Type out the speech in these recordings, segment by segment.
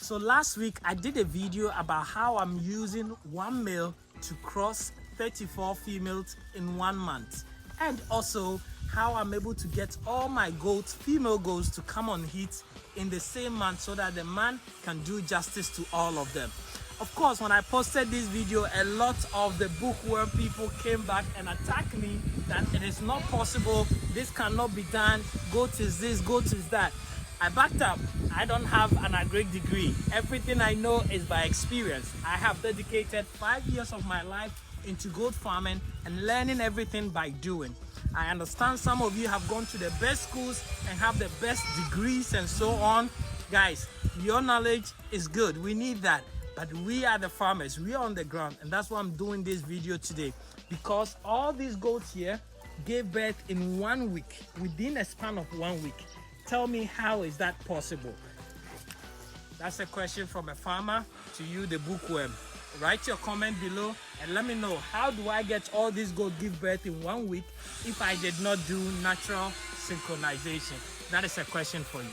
So last week I did a video about how I'm using one male to cross 34 females in 1 month, and also how I'm able to get all my goats, female goats, to come on heat in the same month so that the man can do justice to all of them. Of course, when I posted this video, a lot of the bookworm people came back and attacked me that it is not possible, this cannot be done, goat is this, goat is that. I backed up. I don't have an agric degree. Everything I know is by experience. I have dedicated 5 years of my life into goat farming and learning everything by doing. I understand some of you have gone to the best schools and have the best degrees and so on. Guys, your knowledge is good. We need that. But we are the farmers. We are on the ground. And that's why I'm doing this video today. Because all these goats here gave birth in 1 week, within a span of 1 week. Tell me, how is that possible? That's a question from a farmer to you, the bookworm. Write your comment below and let me know, how do I get all these goats give birth in 1 week if I did not do natural synchronization? That is a question for you.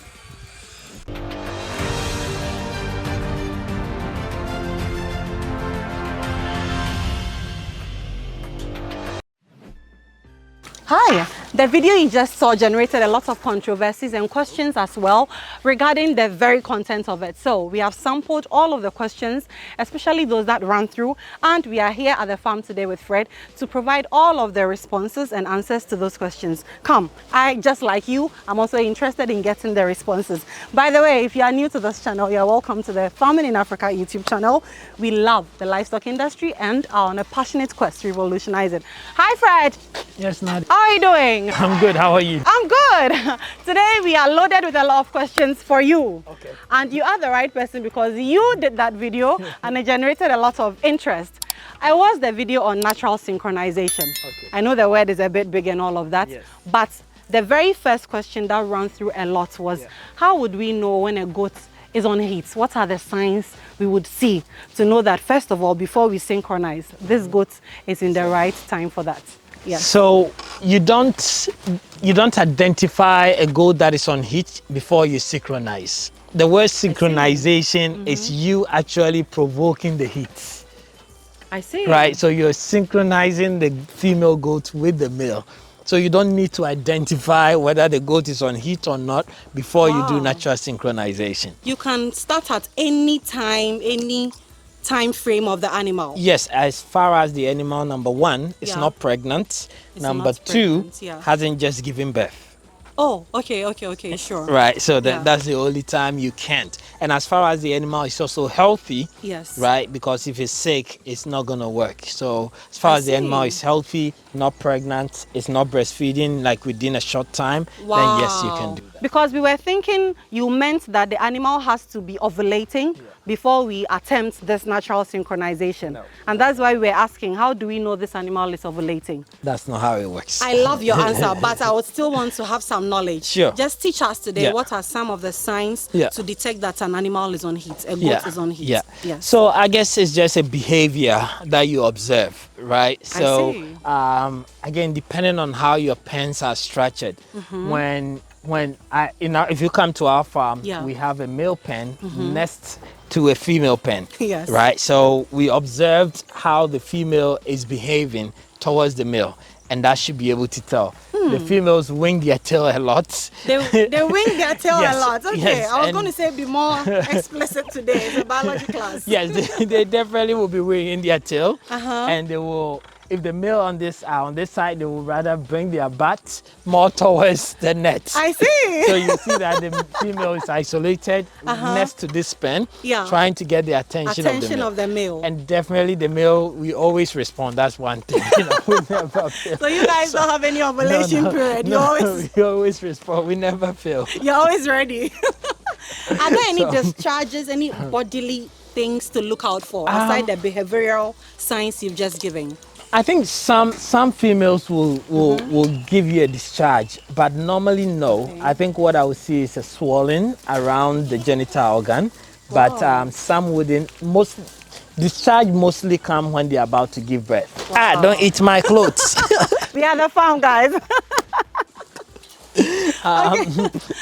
Hi, the video you just saw generated a lot of controversies and questions as well regarding the very content of it. So we have sampled all of the questions, especially those that ran through, and we are here at the farm today with Fred to provide all of the responses and answers to those questions. Come, just like you, I'm also interested in getting the responses. By the way, if you are new to this channel, you're welcome to the Farming in Africa YouTube channel. We love the livestock industry and are on a passionate quest to revolutionize it. Hi Fred! Yes, Nadia. How are you doing? I'm good. How are you? I'm good. Today we are loaded with a lot of questions for you. Okay. And you are the right person because you did that video and it generated a lot of interest. I watched the video on natural synchronization. Okay. I know the word is a bit big and all of that, yes, but the very first question that ran through a lot was, how would we know when a goat is on heat? What are the signs we would see to know that, first of all, before we synchronize, this goat is in the right time for that? Yes. So you don't identify a goat that is on heat before you synchronize. The word synchronization is you actually provoking the heat. I see. Right. So you're synchronizing the female goat with the male. So you don't need to identify whether the goat is on heat or not before you do natural synchronization. You can start at any time, any time frame of the animal. Yes, as far as the animal, number one, is not pregnant. Number two, hasn't just given birth. Oh, okay, sure. Right, so that's the only time you can't. And as far as the animal is also healthy, yes, right, because if it's sick, it's not going to work. So as far as the animal is healthy, not pregnant, it's not breastfeeding like within a short time, then yes, you can do that. Because we were thinking you meant that the animal has to be ovulating before we attempt this natural synchronization. No. And that's why we're asking, how do we know this animal is ovulating? That's not how it works. I love your answer, but I would still want to have some knowledge. Sure. Just teach us today, what are some of the signs to detect that an animal is on heat, a goat is on heat? Yeah. So I guess it's just a behavior that you observe, right? So again, depending on how your pens are structured, if you come to our farm, we have a male pen next to a female pen. Yes. Right. So we observed how the female is behaving towards the male, and that should be able to tell. The females wing their tail a lot. They wing their tail a lot. Okay, I was going to say be more explicit today. It's a biology class. Yes, they definitely will be winging their tail, and they will. If the male on this side, they will rather bring their butt more towards the net. I see. So you see that the female is isolated next to this pen, trying to get the attention of the male. And definitely the male, we always respond. That's one thing. We never fail. So you guys don't have any ovulation period? We always respond. We never fail. You're always ready. Are there any discharges, any bodily things to look out for aside the behavioral signs you've just given? I think some females will give you a discharge, but normally no. Okay. I think what I would see is a swelling around the genital organ, but some wouldn't. Discharge mostly come when they're about to give birth. Wow. Don't eat my clothes. We are the farm, guys.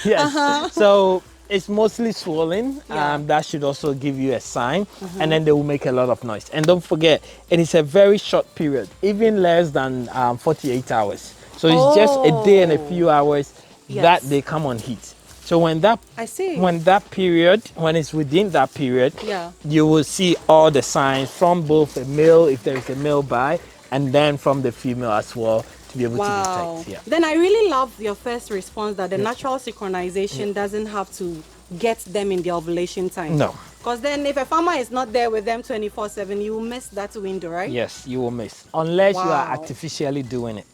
Yes. So it's mostly swollen. Yeah. That should also give you a sign, and then they will make a lot of noise. And don't forget, it is a very short period, even less than 48 hours. So it's just a day and a few hours that Yes. they come on heat. So when that I see. when it's within that period, Yeah. you will see all the signs from both a male, if there is a male by, and then from the female as well, to be able to detect. Yeah. Then I really love your first response that the natural synchronization doesn't have to get them in the ovulation time. No. Because then if a farmer is not there with them 24/7, you will miss that window, right? Yes, you will miss. Unless you are Wow. artificially doing it.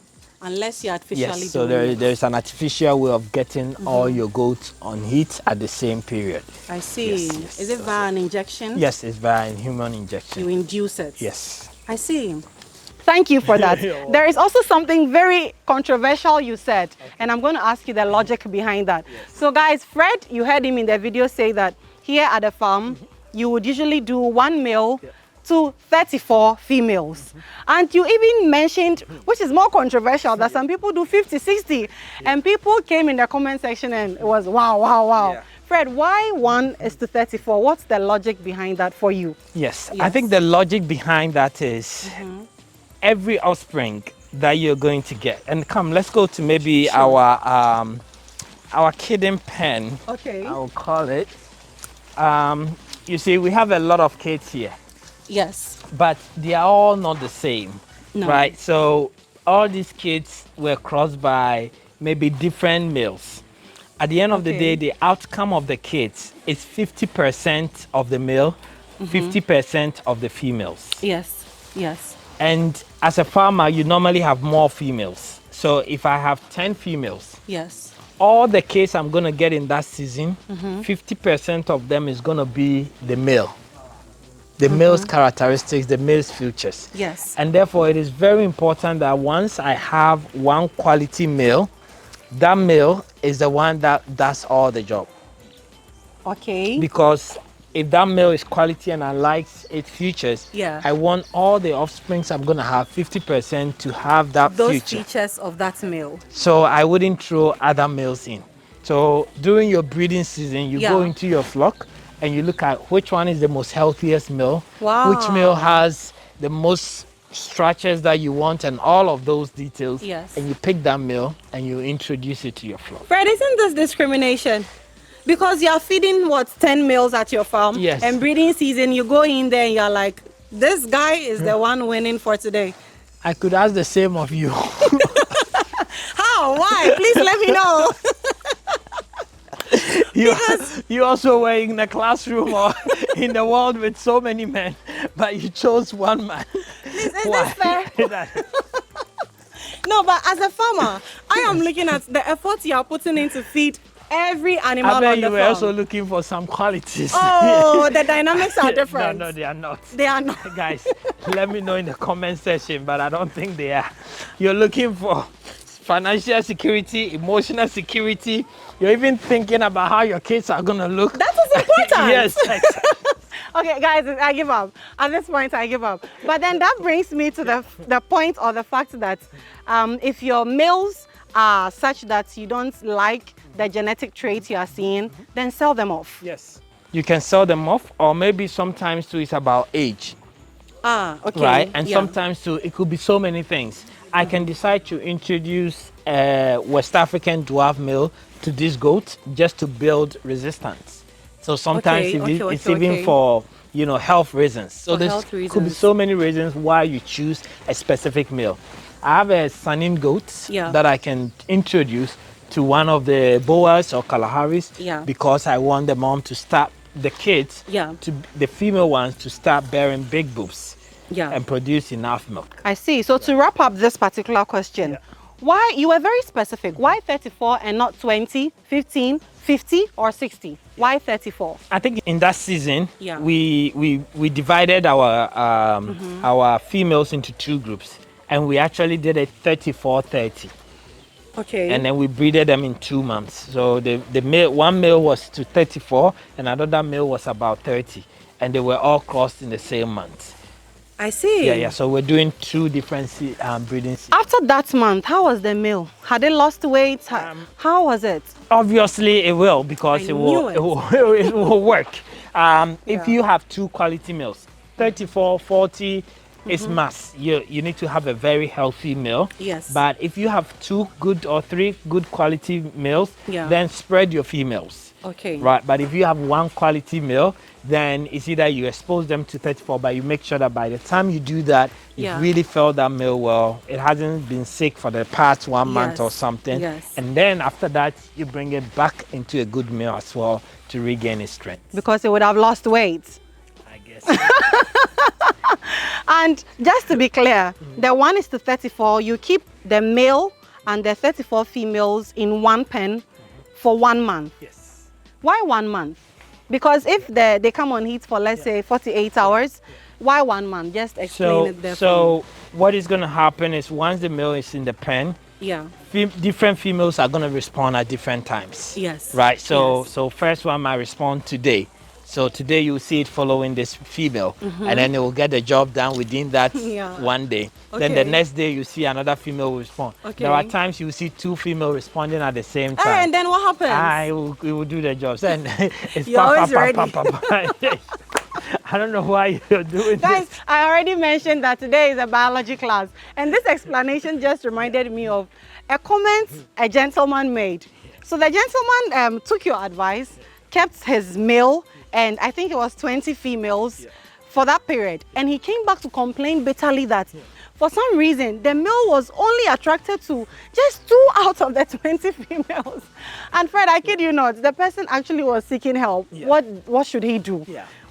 Unless you're artificially Yes, so doing it. there's an artificial way of getting all your goats on heat at the same period. I see. Yes, yes, Is it via an injection? Yes, it's via human injection. You induce it? Yes. I see. Thank you for that. You're welcome. There is also something very controversial you said, and I'm going to ask you the logic behind that. So guys, Fred, you heard him in the video say that here at the farm, you would usually do 1 male to 34 females. And you even mentioned, which is more controversial, that some people do 50, 60. And people came in the comment section and it was wow, wow, wow. Yeah. Fred, why 1 is to 34? What's the logic behind that for you? Yes, I Yes. think the logic behind that is every offspring that you're going to get. And come, let's go to maybe our kidding pen. Okay. I will call it. You see, we have a lot of kids here, Yes. but they are all not the same, No. right? So all these kids were crossed by maybe different males. At the end of the Okay. day, the outcome of the kids is 50% of the male, 50% of the females. Yes. Yes. And as a farmer, you normally have more females. So if I have 10 females, Yes. all the kids I'm going to get in that season, 50% of them is going to be the male. The male's characteristics, the male's futures. Yes. And therefore, it is very important that once I have one quality male, that male is the one that does all the job. Okay. Because if that male is quality and I like its futures, Yeah. I want all the offsprings I'm going to have 50% to have that Those future. features of that male. So I wouldn't throw other males in. So during your breeding season, you go Yeah. into your flock and you look at which one is the most healthiest male, Wow. which male has the most structures that you want and all of those details. Yes. And you pick that male and you introduce it to your flock. Fred, isn't this discrimination? Because you're feeding, 10 males at your farm? Yes. And breeding season, you go in there and you're like, this guy is the one winning for today. I could ask the same of you. How? Why? Please let me know. You also were in a classroom or in the world with so many men, but you chose one man. Is this fair? No, but as a farmer, I am looking at the effort you are putting in to feed every animal I on bet the you were farm. also looking for some qualities. Oh, the dynamics are different. No, they are not. They are not. Guys, let me know in the comment section, but I don't think they are. You're looking for financial security, emotional security. You're even thinking about how your kids are going to look. That is important. Yes, exactly. Okay, guys, I give up. At this point, I give up. But then that brings me to the point or the fact that if your males are such that you don't like the genetic traits you are seeing, then sell them off. Yes. You can sell them off, or maybe sometimes too it's about age. Okay. Right? And yeah. sometimes too it could be so many things. I can decide to introduce a West African dwarf male to this goat just to build resistance. So sometimes it's even for health reasons. So For there health could be reasons. so many reasons why you choose a specific male. I have a Sanin goat that I can introduce to one of the Boas or Kalaharis because I want the mom to start the kids, the female ones to start bearing big boobs and produce enough milk. I see. So to wrap up this particular question, why you were very specific? Why 34 and not 20, 15, 50 or 60? Why 34? I think in that season we divided our females into two groups, and we actually did a 34-30. Okay. And then we breeded them in 2 months. So the male, one male was to 34 and another male was about 30, and they were all crossed in the same month. I see. Yeah. So we're doing 2 different breeding seasons. After that month, how was the male? Had they lost weight? How was it? Obviously, it will, because I it will, knew it will, it will work. If you have 2 quality males, 34, 40 is mass. You need to have a very healthy male. Yes. But if you have 2 good or 3 good quality males, then spread your females. Okay. Right. But if you have 1 quality male, then it's either you expose them to 34, but you make sure that by the time you do that, you really fed that male well. It hasn't been sick for the past 1 month or something. Yes. And then after that, you bring it back into a good male as well to regain its strength. Because it would have lost weight. I guess. And just to be clear, the 1:34, you keep the male and the 34 females in one pen for 1 month. Yes. Why 1 month? Because if they come on heat for, let's say, 48 hours, why 1 month? Just explain it there. So what is going to happen is, once the male is in the pen, different females are going to respond at different times. Yes. Right. So first one might respond today. So today you'll see it following this female, and then it will get the job done within that 1 day. Then the next day you see another female will respond. There are times you see 2 females responding at the same time. And then what happens? It will do the job. Then it's You're always ready. I don't know why you're doing Guys, this. I already mentioned that today is a biology class, and this explanation just reminded me of a comment a gentleman made. So the gentleman took your advice, kept his male, and I think it was 20 females for that period. And he came back to complain bitterly that for some reason the male was only attracted to just 2 out of the 20 females. And Fred, I kid you not, the person actually was seeking help. What should he do?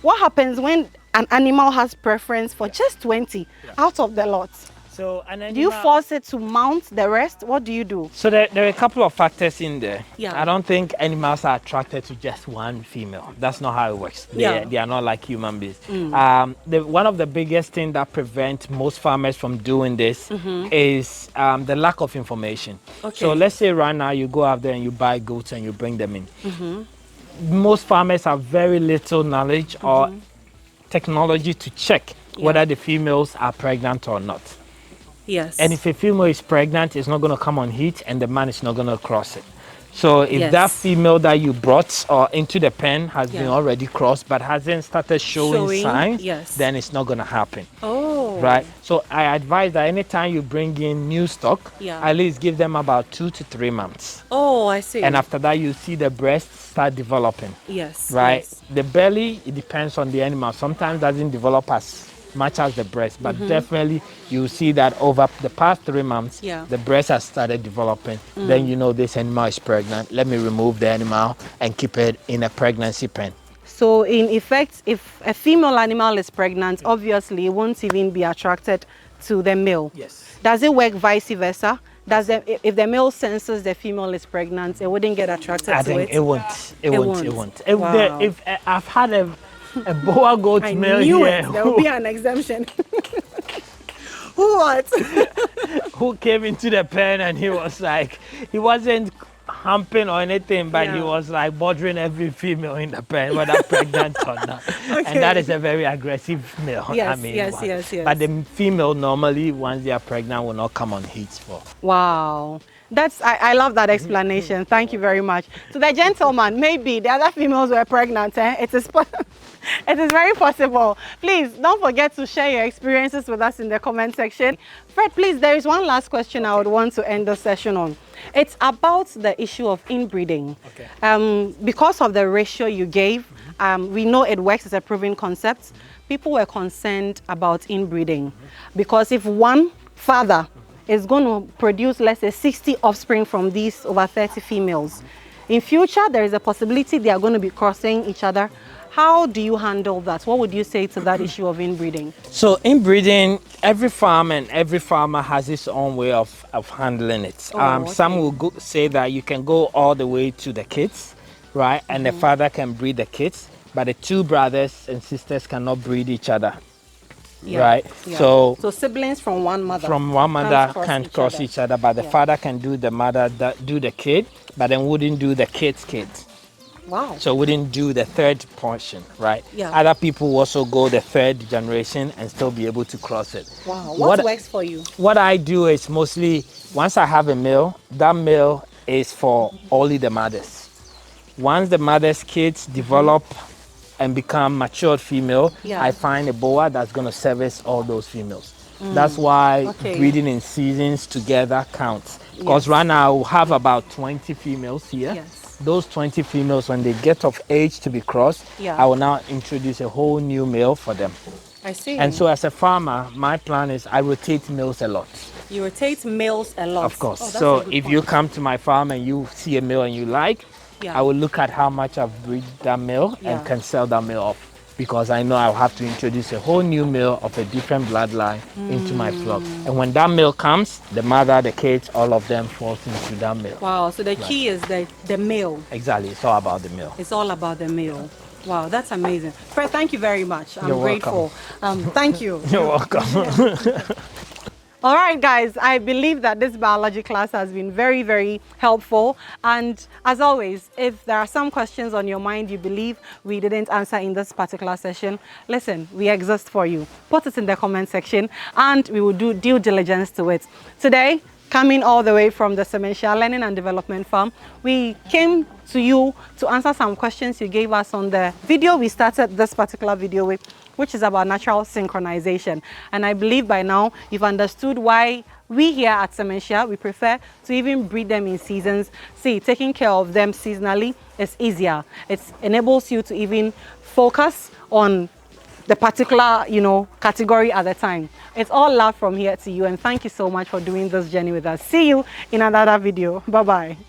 What happens when an animal has preference for just 20 out of the lot? So, do you force it to mount the rest? What do you do? So there are a couple of factors in there. Yeah. I don't think animals are attracted to just 1 female. That's not how it works. They are not like human beings. One of the biggest things that prevents most farmers from doing this is the lack of information. So let's say right now you go out there and you buy goats and you bring them in. Most farmers have very little knowledge or technology to check whether the females are pregnant or not. Yes. And if a female is pregnant, it's not going to come on heat, and the man is not going to cross it. So if that female that you brought into the pen has been already crossed but hasn't started showing signs, then it's not going to happen. Oh. Right. So I advise that anytime you bring in new stock, at least give them about 2 to 3 months. Oh, I see. And after that, you see the breasts start developing. Yes. Right. Yes. The belly, it depends on the animal. Sometimes doesn't develop as much as the breast, but definitely you see that over the past 3 months, the breast has started developing. Then you know this animal is pregnant. Let me remove the animal and keep it in a pregnancy pen. So in effect, if a female animal is pregnant, obviously it won't even be attracted to the male. Yes. Does it work vice versa? If the male senses the female is pregnant, it wouldn't get attracted to it? I think it won't. It won't. Wow. If I've had a boa goat male here. There will be an exemption. Who came into the pen and he was like, he wasn't humping or anything, but he was like bothering every female in the pen, whether pregnant or not. And that is a very aggressive male. Yes. But the female normally, once they are pregnant, will not come on heat for. Wow. I love that explanation. Thank you very much. To the gentleman, maybe the other females were pregnant. It is very possible. Please don't forget to share your experiences with us in the comment section. Fred, please, there is one last question I would want to end the session on. It's about the issue of inbreeding. Because of the ratio you gave, we know it works as a proven concept. People were concerned about inbreeding because if one father is going to produce, let's say, 60 offspring from these over 30 females. In future, there is a possibility they are going to be crossing each other. How do you handle that? What would you say to that issue of inbreeding? So inbreeding, every farm and every farmer has its own way of handling it. Some will say that you can go all the way to the kids, right? And the father can breed the kids, but the 2 brothers and sisters cannot breed each other. Right. So siblings from one mother can't cross each other, but the father can do the mother, do the kid, but then wouldn't do the kid's kids. Wow. So we didn't do the third portion, right? Yeah. Other people also go the third generation and still be able to cross it. Wow. What works for you? What I do is mostly, once I have a male, that male is for only the mothers. Once the mother's kids develop and become matured female, Yeah. I find a boa that's going to service all those females. That's why breeding in seasons together counts. Because right now I will have about 20 females here. Yes. Those 20 females, when they get of age to be crossed, I will now introduce a whole new male for them. I see. And so as a farmer, my plan is I rotate males a lot. You rotate males a lot? Of course. Oh, so if you come to my farm and you see a male and you like, I will look at how much I've breed that male and can sell that male off. Because I know I'll have to introduce a whole new male of a different bloodline into my flock. And when that male comes, the mother, the kids, all of them falls into that male. Wow, so the key is the male. Exactly, it's all about the male. It's all about the male. Wow, that's amazing. Fred, thank you very much. I'm You're grateful. Thank you. You're welcome. All right, guys, I believe that this biology class has been very, very helpful. And as always, if there are some questions on your mind you believe we didn't answer in this particular session, listen, we exist for you. Put it in the comment section and we will do due diligence to it. Today, coming all the way from the Sementia Learning and Development Farm, we came to you to answer some questions you gave us on the video we started this particular video with, which is about natural synchronization. And I believe by now you've understood why we here at Sementia, we prefer to even breed them in seasons. See, taking care of them seasonally is easier. It enables you to even focus on the particular, category at the time. It's all love from here to you, and thank you so much for doing this journey with us. See you in another video. Bye-bye.